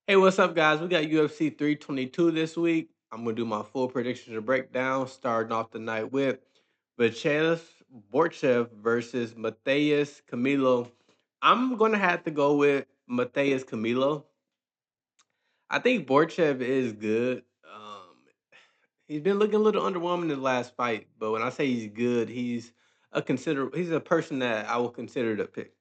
Hey, what's up, guys? We got UFC 322 this week. I'm gonna do my full predictions and breakdown, starting off the night with Vachev Borchev versus Matheus Camilo. I'm gonna have to go with Matheus Camilo. I think Borchev is good. He's been looking a little underwhelming in the last fight, but when I say he's good, he's a person that I will consider to pick.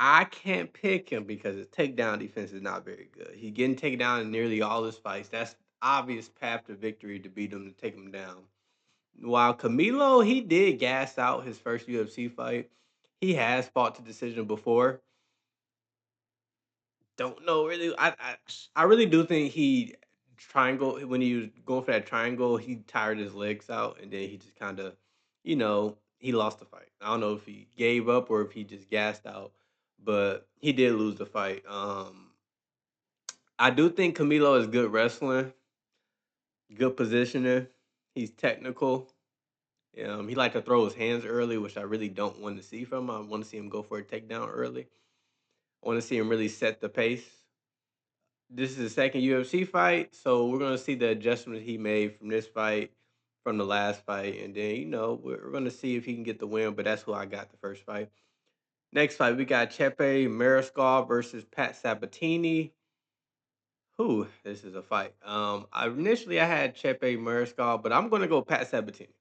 I can't pick him because his takedown defense is not very good. He's getting taken down in nearly all his fights. That's obvious path to victory to beat him to take him down. While Camilo, he did gas out his first UFC fight. He has fought to decision before. Don't know really. I really do think he triangle when he was going for that triangle, he tired his legs out and then he just kind of, he lost the fight. I don't know if he gave up or if he just gassed out, but he did lose the fight. I do think Camilo is good wrestling, good positioning. He's technical. He like to throw his hands early, which I really don't want to see from him. I want to see him go for a takedown early. I want to see him really set the pace. This is his second UFC fight, so we're gonna see the adjustments he made from this fight, from the last fight, and then we're gonna see if he can get the win. But that's who I got the first fight. Next fight, we got Chepe Mariscal versus Pat Sabatini. Who this is a fight. I had Chepe Mariscal, but I'm gonna go Pat Sabatini.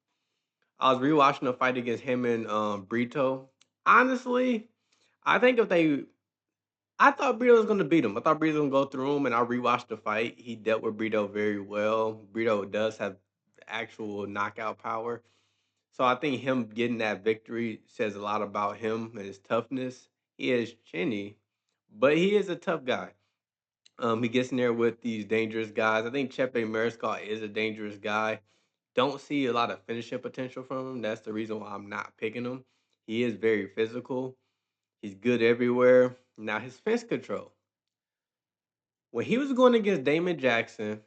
I was rewatching the fight against him and Brito. Honestly, I think if they I thought Brito was gonna beat him. I thought Brito was gonna go through him, and I rewatched the fight. He dealt with Brito very well. Brito does have actual knockout power. So I think him getting that victory says a lot about him and his toughness. He is chinny, but he is a tough guy. He gets in there with these dangerous guys. I think Chepe Mariscal is a dangerous guy. Don't see a lot of finishing potential from him. That's the reason why I'm not picking him. He is very physical. He's good everywhere. Now his fence control. When he was going against Damon Jackson,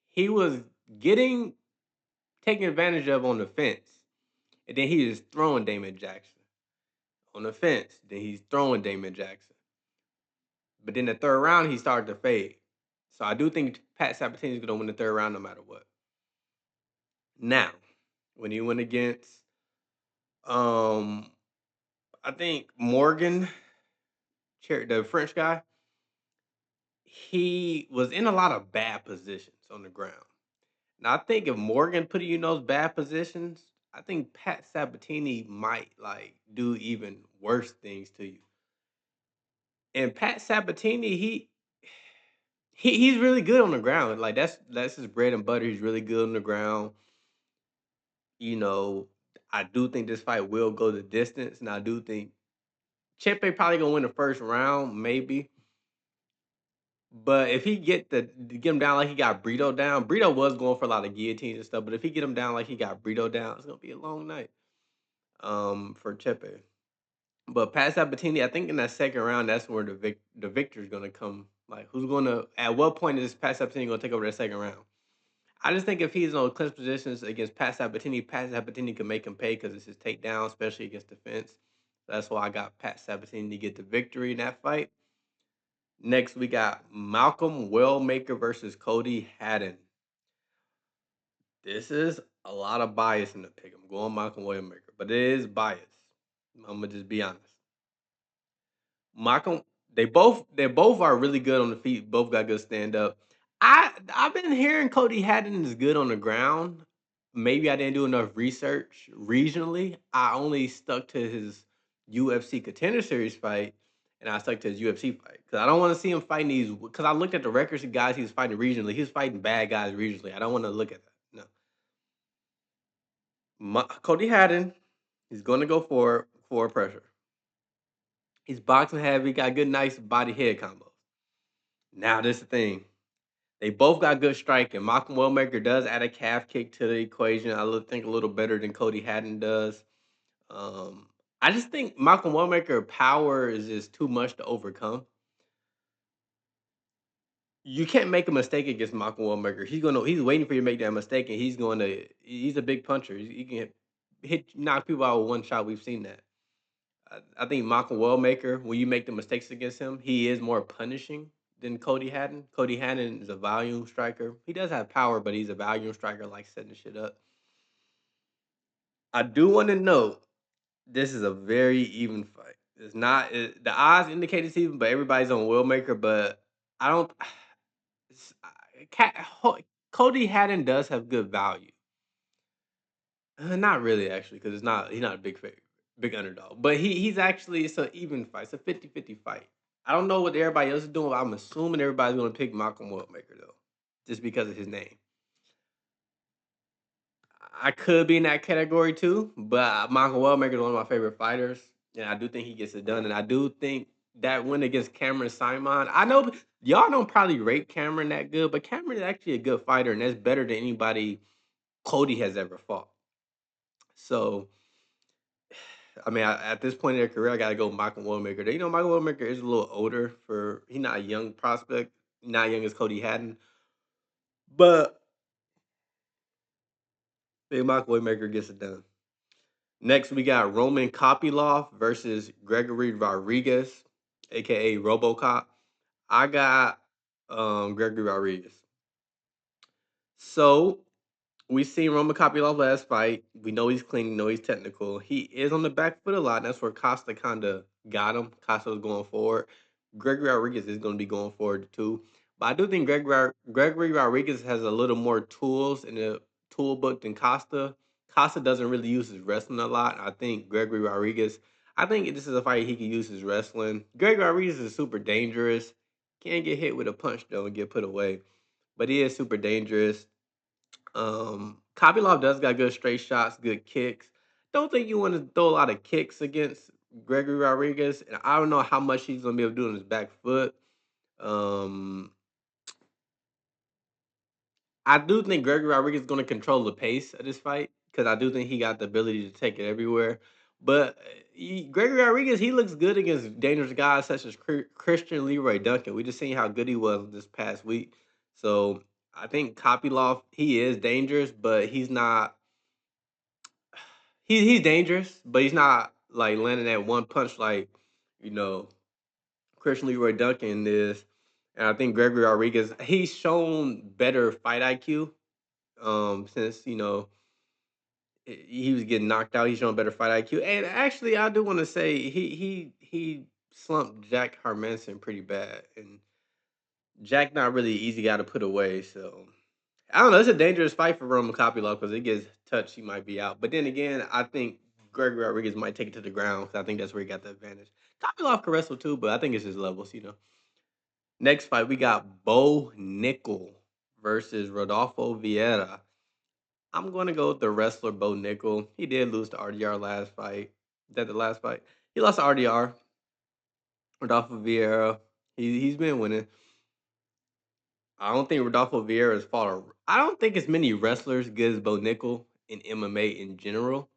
he was getting taken advantage of on the fence. And then he was throwing Damon Jackson on the fence. Then he's throwing Damon Jackson. But then the third round, he started to fade. So I do think Pat Sabatini is going to win the third round no matter what. Now, when he went against, um, I think Morgan, the French guy, he was in a lot of bad positions on the ground. Now, I think if Morgan put you in those bad positions, I think Pat Sabatini might like do even worse things to you. And Pat Sabatini, he's really good on the ground. Like that's his bread and butter. He's really good on the ground. You know, I do think this fight will go the distance, and I do think Chepe probably gonna win the first round, maybe. But if he get him down like he got Brito down, Brito was going for a lot of guillotines and stuff. But if he get him down like he got Brito down, it's gonna be a long night for Chepe. But Pat Sabatini, I think in that second round, that's where the victor is gonna come. Like who's gonna at what point is Pat Sabatini gonna take over that second round? I just think if he's on clinch positions against Pat Sabatini can make him pay because it's his takedown, especially against defense. That's why I got Pat Sabatini to get the victory in that fight. Next, we got Malcolm Wellmaker versus Cody Haddon. This is a lot of bias in the pick. I'm going Malcolm Wellmaker, but it is bias. I'm gonna just be honest. Malcolm, they both are really good on the feet. Both got good stand up. I've been hearing Cody Haddon is good on the ground. Maybe I didn't do enough research regionally. I only stuck to his UFC Contender Series fight, and I stuck to his UFC fight because I don't want to see him fighting these. Because I looked at the records of guys he was fighting regionally. He was fighting bad guys regionally. I don't want to look at that. No, Cody Haddon, he's going to go for pressure. He's boxing heavy, got good, nice body head combos. Now this is the thing. They both got good striking. Malcolm Wellmaker does add a calf kick to the equation. Think a little better than Cody Haddon does. Um, I just think Malcolm Wellmaker power is just too much to overcome. You can't make a mistake against Malcolm Wellmaker. He's waiting for you to make that mistake, and he's a big puncher. He can knock people out with one shot. We've seen that. I think Malcolm Wellmaker, when you make the mistakes against him, he is more punishing than Cody Haddon. Cody Haddon is a volume striker. He does have power, but he's a volume striker, like setting shit up. I do want to note this is a very even fight. It's not the odds indicate it's even, but everybody's on Wellmaker. But I don't. It's, Cody Haddon does have good value. Not really, actually, because it's not. He's not a big favorite, big underdog. But he's actually it's an even fight. It's a 50-50 fight. I don't know what everybody else is doing. But I'm assuming everybody's going to pick Malcolm Wellmaker though, just because of his name. I could be in that category too, but Michael Wellmaker is one of my favorite fighters, and I do think he gets it done. And I do think that win against Cameron Simon, I know y'all don't probably rate Cameron that good, but Cameron is actually a good fighter, and that's better than anybody Cody has ever fought. So, I mean, at this point in their career, I got to go Michael Wellmaker. You know, Michael Wellmaker is a little older for he's not a young prospect, not young as Cody Haddon, but I think Michael Wellmaker gets it done. Next, we got Roman Kopylov versus Gregory Rodrigues, aka RoboCop. I got Gregory Rodrigues. So we seen Roman Kopylov last fight. We know he's clean. We know he's technical. He is on the back foot a lot. And that's where Costa kind of got him. Costa was going forward. Gregory Rodrigues is going to be going forward too. But I do think Gregory Rodrigues has a little more tools in the tool book than Costa. Costa doesn't really use his wrestling a lot. I think Gregory Rodrigues, I think this is a fight he can use his wrestling. Gregory Rodrigues is super dangerous. Can't get hit with a punch though and get put away. But he is super dangerous. Kopylov does got good straight shots, good kicks. Don't think you want to throw a lot of kicks against Gregory Rodrigues, and I don't know how much he's gonna be able to do on his back foot. Um, I do think Gregory Rodriguez is gonna control the pace of this fight because I do think he got the ability to take it everywhere. But Gregory Rodriguez, he looks good against dangerous guys such as Christian Leroy Duncan. We just seen how good he was this past week. So I think Kopylov, he is dangerous, but he's not he's dangerous, but he's not like landing that one punch like you know Christian Leroy Duncan is. And I think Gregory Rodriguez he's shown better fight IQ since he was getting knocked out. He's shown better fight IQ. And actually, I do want to say he slumped Jack Hermanson pretty bad, and Jack not really easy guy to put away. So I don't know. It's a dangerous fight for Roman Kopylov because it gets touched, he might be out. But then again, I think Gregory Rodriguez might take it to the ground because I think that's where he got the advantage. Kopylov can wrestle too, but I think it's his levels. Next fight, we got Bo Nickal versus Rodolfo Vieira. I'm going to go with the wrestler Bo Nickal. He did lose to RDR last fight. Is that the last fight? He lost to RDR. Rodolfo Vieira. He's been winning. I don't think Rodolfo Vieira has fought. I don't think as many wrestlers good as Bo Nickal in MMA in general.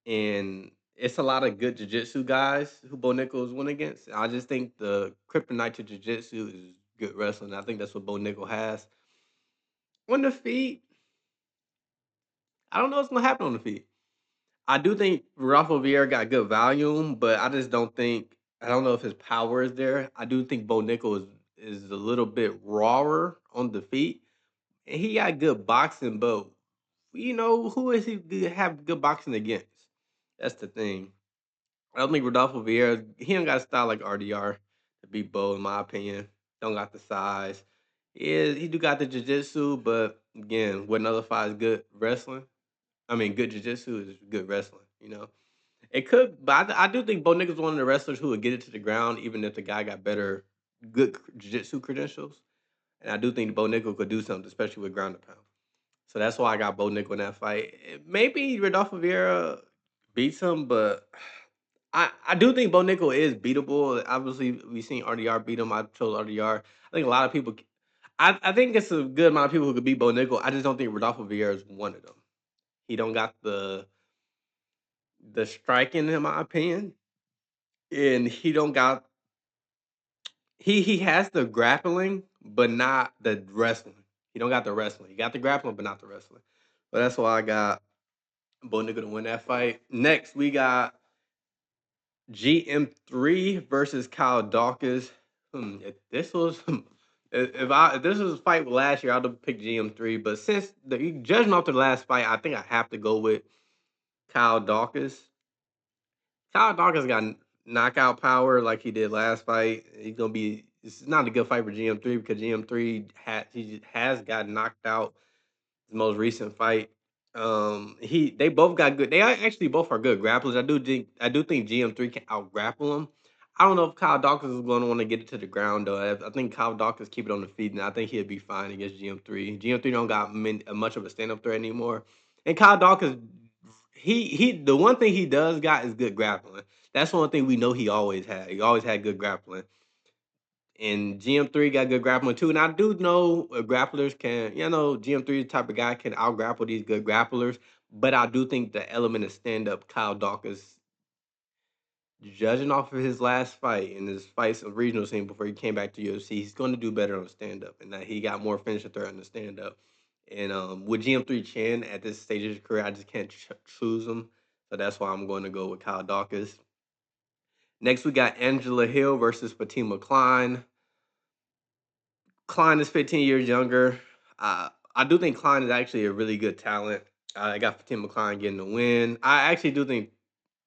And it's a lot of good jiu-jitsu guys who Bo Nickal went against. I just think the kryptonite to jiu-jitsu is good wrestling. I think that's what Bo Nickal has. On the feet, I don't know what's gonna happen on the feet. I do think Rafa Vieira got good volume, but I just don't think I don't know if his power is there. I do think Bo Nickal is a little bit rawer on the feet. And he got good boxing, but who is he have good boxing against? That's the thing. I don't think Rodolfo Vieira, he don't got a style like RDR to beat Bo, in my opinion. Don't got the size. He do got the jiu-jitsu, but again, what nullifies good wrestling? I mean, good jiu-jitsu is good wrestling. It could, but I do think Bo Nickal's one of the wrestlers who would get it to the ground, even if the guy got better, good jiu-jitsu credentials. And I do think Bo Nickal could do something, especially with ground and pound. So that's why I got Bo Nickal in that fight. Maybe Rodolfo Vieira beats him, but I do think Bo Nickal is beatable. Obviously, we've seen RDR beat him. I chose RDR. I think a lot of people. I think it's a good amount of people who could beat Bo Nickal. I just don't think Rodolfo Vieira is one of them. He don't got the striking, in my opinion, and he don't got he has the grappling, but not the wrestling. He don't got the wrestling. He got the grappling, but not the wrestling. But that's why I got Bo Nickal to win that fight. Next, we got GM3 versus Kyle Daukaus. If this was if this was a fight last year, I'd have picked GM3. But since judging off the last fight, I think I have to go with Kyle Daukaus. Kyle Dawkins got knockout power like he did last fight. He's gonna be. It's not a good fight for GM3 because GM3 has got knocked out his most recent fight. They both got good. Actually both are good grapplers. I do think GM3 can out grapple him. I don't know if Kyle Dawkins is going to want to get it to the ground though. I think Kyle Dawkins keep it on the feet, and I think he'll be fine against GM3. GM3 don't got much of a stand up threat anymore, and Kyle Dawkins, the one thing he does got is good grappling. That's one thing we know he always had. He always had good grappling. And GM3 got good grappling too. And I do know grapplers can, GM3 type of guy can out grapple these good grapplers. But I do think the element of stand up, Kyle Dawkins, judging off of his last fight and his fights of regional scene before he came back to UFC, he's going to do better on stand up. And that he got more finishing threat on the stand up. And with GM3 Chin at this stage of his career, I just can't choose him. So that's why I'm going to go with Kyle Dawkins. Next, we got Angela Hill versus Fatima Kline. Kline is 15 years younger. I do think Kline is actually a really good talent. I got Fatima Kline getting the win. I actually do think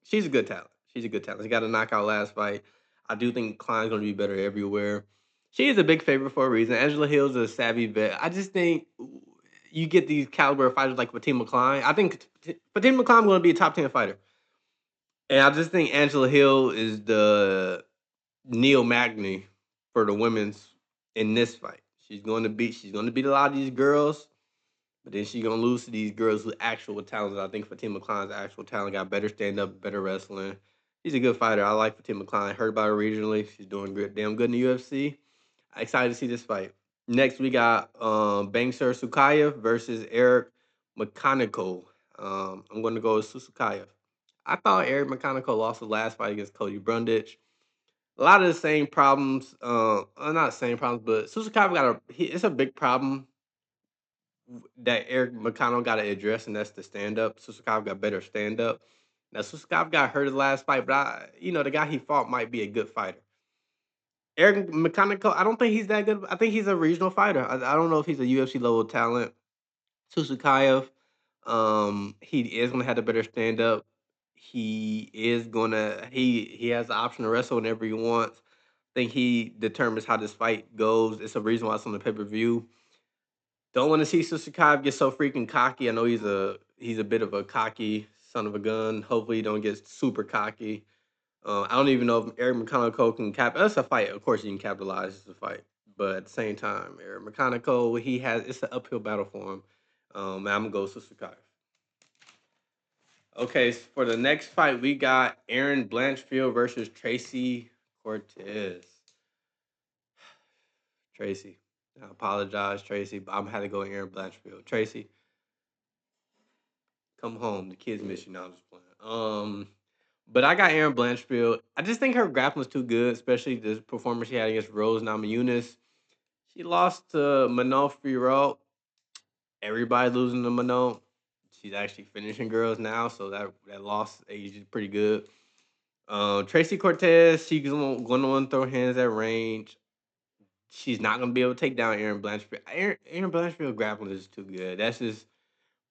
she's a good talent. She's a good talent. She got a knockout last fight. I do think Kline's going to be better everywhere. She is a big favorite for a reason. Angela Hill's a savvy vet. I just think you get these caliber fighters like Fatima Kline. I think Fatima Kline going to be a top 10 fighter. And I just think Angela Hill is the Neil Magny for the women's in this fight. She's gonna beat a lot of these girls, but then she's gonna lose to these girls with actual talent. I think Fatima Klein's actual talent got better stand up, better wrestling. She's a good fighter. I like Fatima Klein. Heard about her regionally. She's doing good, damn good in the UFC. Excited to see this fight. Next, we got Bangsur Sukayev versus Eric McConico. I'm going to go with Susurkaev. I thought Eric McConico lost the last fight against Cody Brundage. A lot of the same problems, not the same problems, but Susurkaev it's a big problem that Eric McConnell got to address, and that's the stand up. Susurkaev got better stand up. Now Susurkaev got hurt his last fight, but the guy he fought might be a good fighter. Eric McConico, I don't think he's that good. I think he's a regional fighter. I don't know if he's a UFC level talent. Susurkaev, he is gonna have a better stand up. He has the option to wrestle whenever he wants. I think he determines how this fight goes. It's a reason why it's on the pay per view. Don't want to see Susurkaev get so freaking cocky. I know he's a bit of a cocky son of a gun. Hopefully, he don't get super cocky. I don't even know if Eric McConaughey can cap. That's a fight. Of course, he can capitalize. It's a fight, but at the same time, Eric McConaughey, it's an uphill battle for him. And I'm gonna go Susurkaev. Okay, so for the next fight, we got Erin Blanchfield versus Tracy Cortez. Tracy. I apologize, Tracy, but I'm had to go Erin Blanchfield. Tracy, come home. The kids miss you now. I'm just playing. But I got Erin Blanchfield. I just think her grappling's too good, especially the performance she had against Rose Namajunas. She lost to Manon Fiorot. Everybody losing to Manon. She's actually finishing girls now, so that loss age is pretty good. Tracy Cortez, she's going to want to throw hands at range. She's not going to be able to take down Erin Blanchfield. Erin Blanchfield grappling is too good. That's just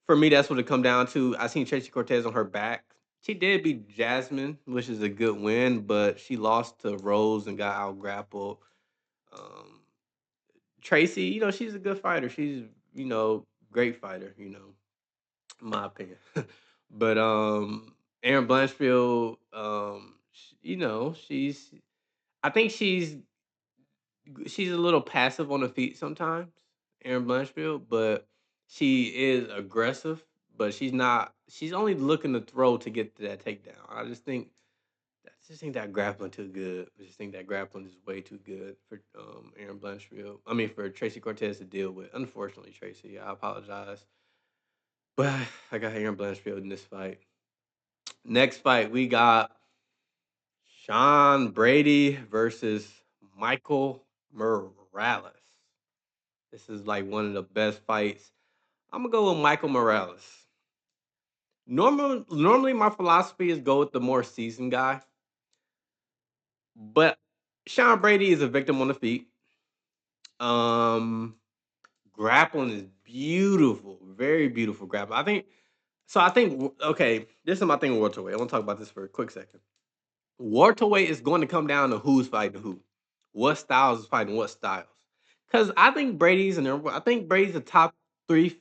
for me. That's what it come down to. I seen Tracy Cortez on her back. She did beat Jasmine, which is a good win, but she lost to Rose and got out grappled. Um, Tracy, she's a good fighter. She's great fighter. In my opinion. But Erin Blanchfield, she's I think she's a little passive on the feet sometimes, Erin Blanchfield, but she is aggressive, but she's only looking to throw to get to that takedown. I just think that grappling too good. I just think that grappling is way too good for Erin Blanchfield. I mean for Tracy Cortez to deal with. Unfortunately, Tracy, I apologize. But I got Aaron Blanchfield in this fight. Next fight, we got Sean Brady versus Michael Morales. This is like one of the best fights. I'm gonna go with Michael Morales. Normally my philosophy is go with the more seasoned guy, but Sean Brady is a victim on the feet. Um, Grappling is beautiful, very beautiful grappling. I think so. I think okay. This is my thing with welterweight. I want to talk about this for a quick second. Welterweight is going to come down to who's fighting who, what styles is fighting what styles. Because I think I think Brady's the top three.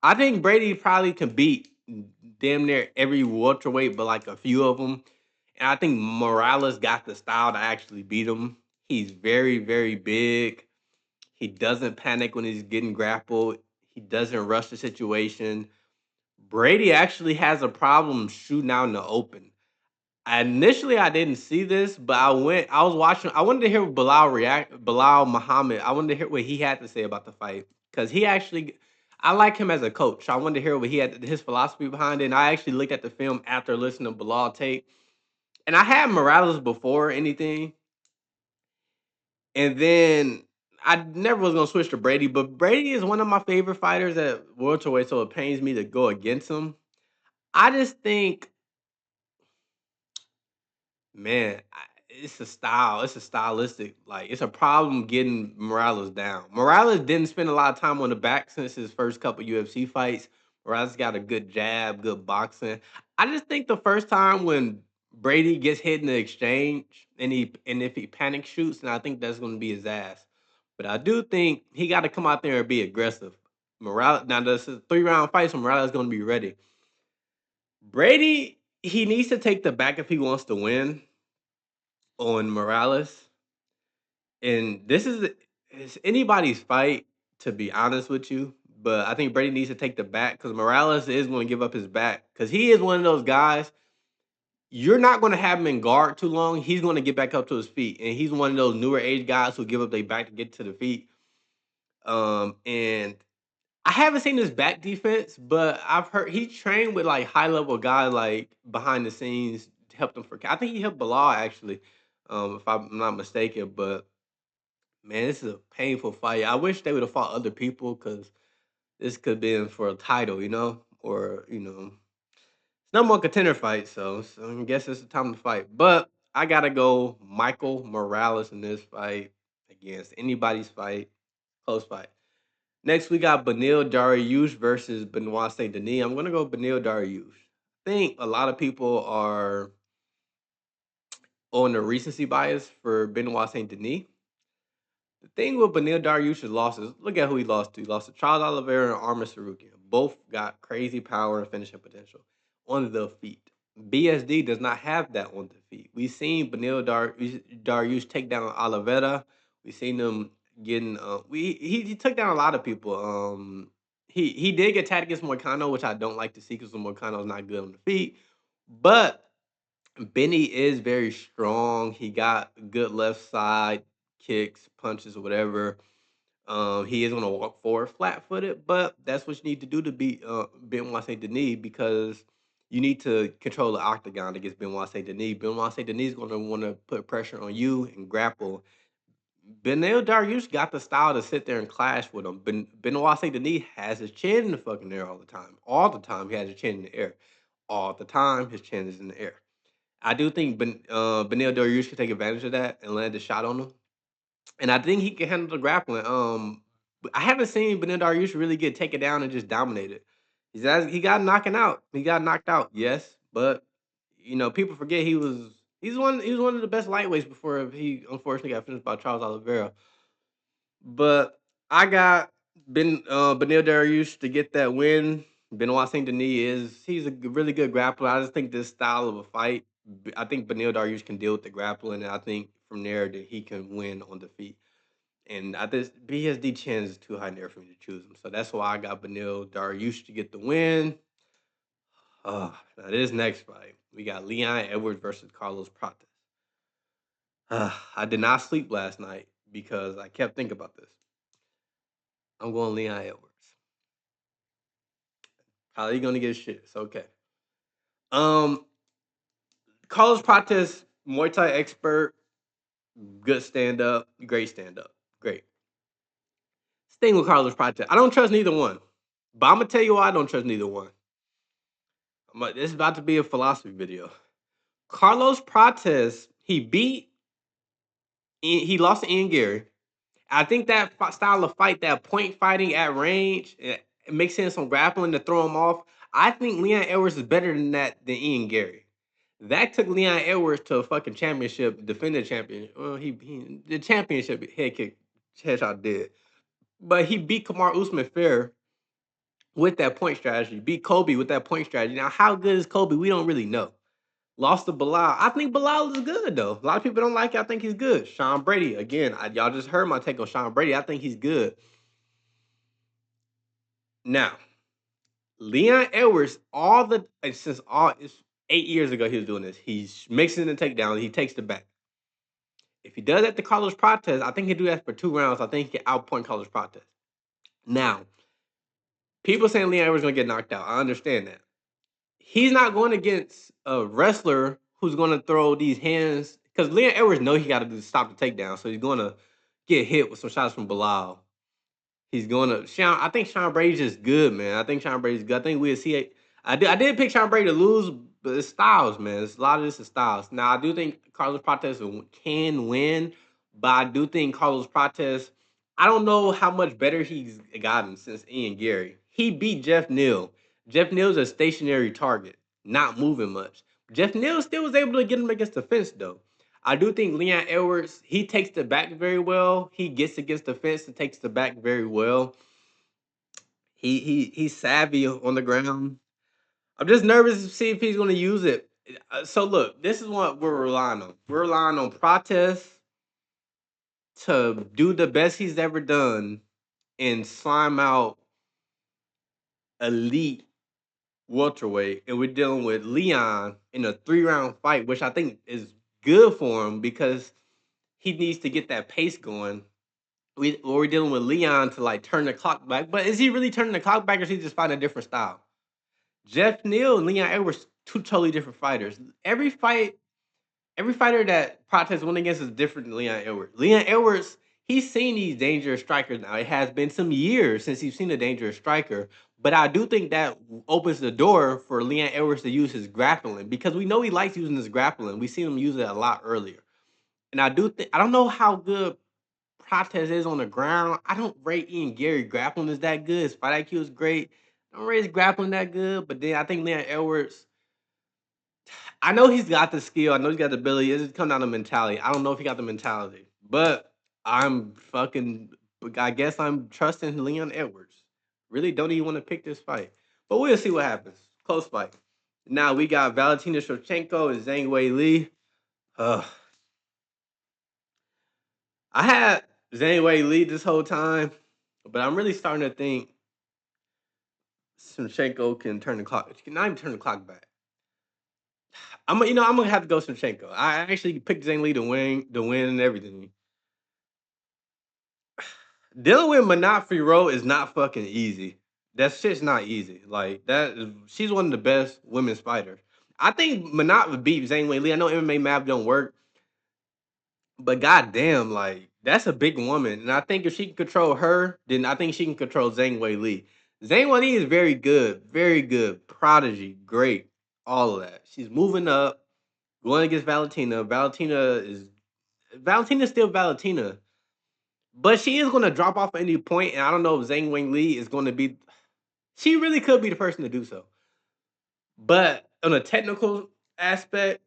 I think Brady probably can beat damn near every welterweight, but like a few of them. And I think Morales got the style to actually beat him. He's very, very big. He doesn't panic when he's getting grappled. He doesn't rush the situation. Brady actually has a problem shooting out in the open. I didn't see this, but I was watching. I wanted to hear Bilal Muhammad. I wanted to hear what he had to say about the fight because I like him as a coach. I wanted to hear what he had, his philosophy behind it. And I actually looked at the film after listening to Bilal tape, and I had Morales before anything, and then I never was gonna switch to Brady, but Brady is one of my favorite fighters at welterweight, so it pains me to go against him. I just think Man, it's a style. It's a stylistic. Like it's a problem getting Morales down. Morales didn't spend a lot of time on the back since his first couple UFC fights. Morales got a good jab, good boxing. I just think the first time when Brady gets hit in the exchange and if he panic shoots, and I think that's going to be his ass. But I do think he got to come out there and be aggressive. Morales now this is 3 round fight, so Morales is going to be ready. Brady, he needs to take the back if he wants to win on Morales, and it's anybody's fight, to be honest with you. But I think Brady needs to take the back because Morales is going to give up his back because he is one of those guys. You're not going to have him in guard too long. He's going to get back up to his feet, and he's one of those newer age guys who give up their back to get to the feet. And I haven't seen his back defense, but I've heard he trained with like high level guys like behind the scenes to help them for. I think he helped Bilal actually, if I'm not mistaken. But man, this is a painful fight. I wish they would have fought other people because this could have been for a title, or it's no more contender fight. So I guess it's the time to fight. But I gotta go Michael Morales in this fight against anybody's fight, close fight. Next, we got Beneil Dariush versus Benoît Saint Denis. I'm gonna go Beneil Dariush. I think a lot of people are on the recency bias for Benoît Saint Denis. The thing with Beneil Dariush's losses, look at who he lost to. He lost to Charles Oliveira and Armin Sarukian. Both got crazy power and finishing potential on the feet. BSD does not have that on the feet. We've seen Dariush take down Oliveira. We've seen him getting. He took down a lot of people. He did get tagged against McConico, which I don't like to see because McConico's not good on the feet. But Benny is very strong. He got good left side kicks, punches, or whatever. He is going to walk forward flat footed, but that's what you need to do to beat Benoit Saint Denis because you need to control the octagon against Benoit Saint Denis. Benoit Saint Denis is going to want to put pressure on you and grapple. Beneil Dariush got the style to sit there and clash with him. Benoit Saint Denis has his chin in the fucking air all the time. All the time, he has his chin in the air. All the time, his chin is in the air. I do think Beneil Dariush could take advantage of that and land a shot on him. And I think he can handle the grappling. I haven't seen Beneil Dariush really get taken down and just dominated. He got knocking out. He got knocked out, yes, but people forget he was one of the best lightweights before he unfortunately got finished by Charles Oliveira. But I got Beneil Dariush to get that win. Benoit Saint Denis he's a really good grappler. I just think this style of a fight, I think Beneil Dariush can deal with the grappling, and I think from there that he can win on the feet. And I think BSD chance is too high in there for me to choose him. So that's why I got Beneil Dariush to get the win. Now this next fight, we got Leon Edwards versus Carlos Prates. I did not sleep last night because I kept thinking about this. I'm going Leon Edwards. Probably gonna get shit. It's okay. Um, Carlos Prates, Muay Thai expert, good stand up, great stand up, great. Thing with Carlos Prates, I don't trust neither one. But I'm gonna tell you why I don't trust neither one. This is about to be a philosophy video. Carlos Prates, he beat He lost to Ian Gary. I think that style of fight, that point fighting at range, it makes sense on grappling to throw him off. I think Leon Edwards is better than that than Ian Gary. That took Leon Edwards to a fucking championship, defending champion. Well, he the championship headshot did, but he beat Kamar Usman fair with that point strategy. Beat Kobe with that point strategy. Now, how good is Kobe? We don't really know. Lost to Bilal. I think Bilal is good though. A lot of people don't like it. I think he's good. Sean Brady again. Y'all just heard my take on Sean Brady. I think he's good. Now, Leon Edwards, since all it's 8 years ago he was doing this. He's mixing the takedown. He takes the back. If he does that to Carlos Prates, I think he'll do that for 2 rounds. I think he can outpoint Carlos Prates. Now, people saying Leon Edwards is gonna get knocked out. I understand that. He's not going against a wrestler who's going to throw these hands because Leon Edwards know he got to stop the takedown, so he's going to get hit with some shots from Bilal. He's going to Sean. I think Sean Brady's just good, man. I think Sean Brady's good. I think we'll see it. I did pick Sean Brady to lose, but it's styles, man. A lot of this is styles. Now I do think Carlos Prates can win, but I do think Carlos Prates. I don't know how much better he's gotten since Ian Gary. He beat Jeff Neal. Jeff Neal's a stationary target, not moving much. Jeff Neal still was able to get him against the fence, though. I do think Leon Edwards, he takes the back very well. He gets against the fence and takes the back very well. He's savvy on the ground. I'm just nervous to see if he's going to use it. So look, this is what we're relying on. We're relying on Prates to do the best he's ever done and slime out elite welterweight, and we're dealing with Leon in a 3-round fight, which I think is good for him because he needs to get that pace going. We're dealing with Leon to like turn the clock back, but is he really turning the clock back, or is he just finding a different style? Jeff Neal and Leon Edwards, two totally different fighters. Every fighter that Prates went against is different than Leon Edwards. Leon Edwards, he's seen these dangerous strikers now. It has been some years since he's seen a dangerous striker, but I do think that opens the door for Leon Edwards to use his grappling because we know he likes using his grappling. We've seen him use it a lot earlier. And I do think I don't know how good Prates is on the ground. I don't rate Ian Gary grappling is that good. His fight IQ is great. I don't rate his grappling that good, but then I think Leon Edwards, I know he's got the skill. I know he's got the ability. It's just come down to mentality. I don't know if he got the mentality, but I'm fucking. I guess I'm trusting Leon Edwards. Really don't even want to pick this fight, but we'll see what happens. Close fight. Now we got Valentina Shevchenko and Zhang Weili. Uh, I had Zhang Weili this whole time, but I'm really starting to think Shevchenko can turn the clock. She can not even turn the clock back. I'm gonna have to go Shevchenko. I actually picked Zhang Li to win and everything. Dealing with Manat Rowe is not fucking easy. That shit's not easy. Like she's one of the best women's fighters. I think Manat would beat Zhang Wei Li. I know MMA math don't work, but goddamn, like that's a big woman, and I think if she can control her, then I think she can control Zhang Wei Li. Zhang Wei Li is very good, prodigy, great, all of that. She's moving up, going against Valentina. Valentina's still Valentina. But she is going to drop off at any point, and I don't know if Zhang Wei Li is going to be. She really could be the person to do so. But on a technical aspect,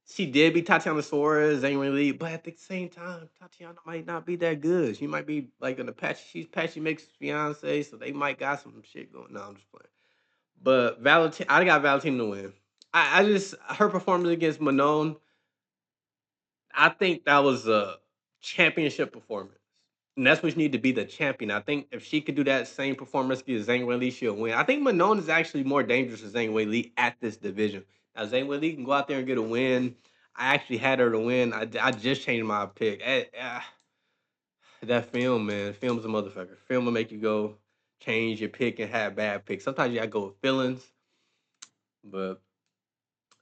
she did beat Tatiana Suarez, Zhang Wei Li. But at the same time, Tatiana might not be that good. She might be like an Apache. She's Patchy Mix's fiance, so they might got some shit going. No, I'm just playing. But Valentina, I got Valentina to win. I just her performance against Manon. I think that was a championship performance. And that's what you need to be the champion. I think if she could do that same performance against Zhang Weili, she'll win. I think Manon is actually more dangerous than Zhang Weili at this division. Now, Zhang Weili can go out there and get a win. I actually had her to win. I just changed my pick. That film, man. Film's a motherfucker. Film will make you go change your pick and have bad picks. Sometimes you gotta go with feelings. But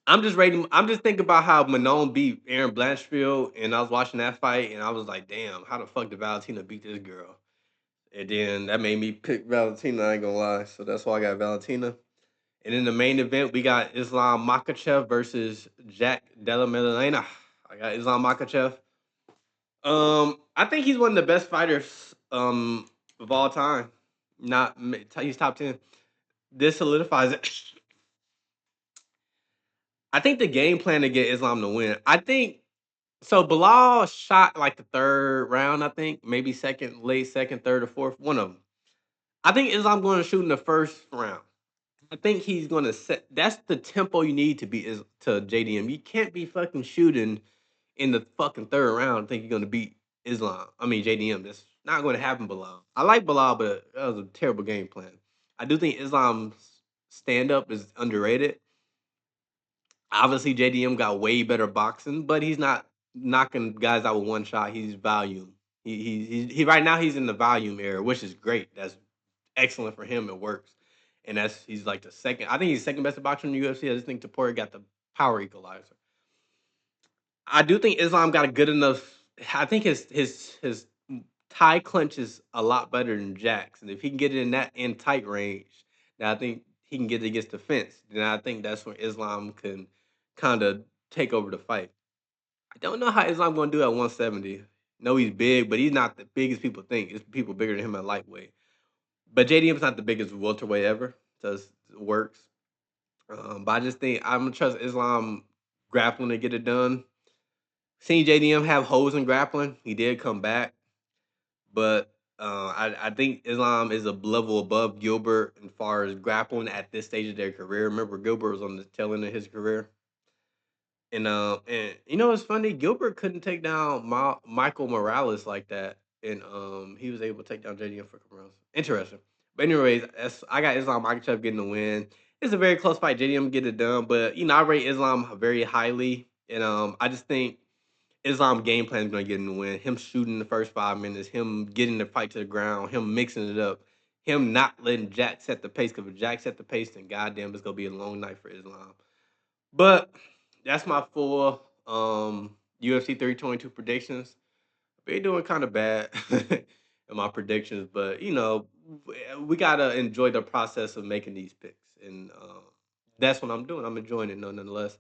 I'm just thinking about how Manon beat Erin Blanchfield, and I was watching that fight, and I was like, damn, how the fuck did Valentina beat this girl? And then that made me pick Valentina, I ain't gonna lie. So that's why I got Valentina. And in the main event, we got Islam Makhachev versus Jack Della Maddalena. I got Islam Makhachev. I think he's one of the best fighters of all time. Not he's top 10. This solidifies it. I think the game plan to get Islam to win. I think so. Bilal shot like the third round. I think maybe second, late second, third, or fourth. One of them. I think Islam going to shoot in the first round. I think he's going to set. That's the tempo you need to beat is to JDM. You can't be fucking shooting in the fucking third round. And think you're going to beat Islam. I mean JDM. That's not going to happen. Bilal. I like Bilal, but that was a terrible game plan. I do think Islam's stand up is underrated. Obviously, JDM got way better boxing, but he's not knocking guys out with one shot. He's volume. He right now he's in the volume era, which is great. That's excellent for him. It works, and that's he's like the second. I think he's second best boxer in the UFC. I just think Tapori got the power equalizer. I do think Islam got a good enough. I think his tie clinch is a lot better than Jack's, and if he can get it in that in tight range, then I think he can get it against the fence. Then I think that's when Islam can kind of take over the fight. I don't know how Islam going to do at 170. No, he's big, but he's not the biggest people think. It's people bigger than him at lightweight. But JDM's not the biggest welterweight ever, so it works. But I just think I'm gonna trust Islam grappling to get it done. Seen JDM have holes in grappling. He did come back, but I think Islam is a level above Gilbert as far as grappling at this stage of their career. Remember, Gilbert was on the tail end of his career. And you know what's funny? Gilbert couldn't take down Michael Morales like that, and he was able to take down JDM for Morales. Interesting. But anyways, I got Islam Makhachev getting the win. It's a very close fight. JDM get it done, but I rate Islam very highly, and I just think Islam game plan is going to get him to win. Him shooting the first 5 minutes, him getting the fight to the ground, him mixing it up, him not letting Jack set the pace. Because if Jack set the pace, then goddamn, it's going to be a long night for Islam. But that's my full UFC 322 predictions. Been doing kind of bad in my predictions, but we gotta enjoy the process of making these picks, and that's what I'm doing. I'm enjoying it, nonetheless.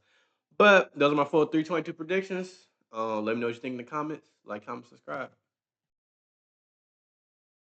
But those are my full 322 predictions. Let me know what you think in the comments. Like, comment, subscribe.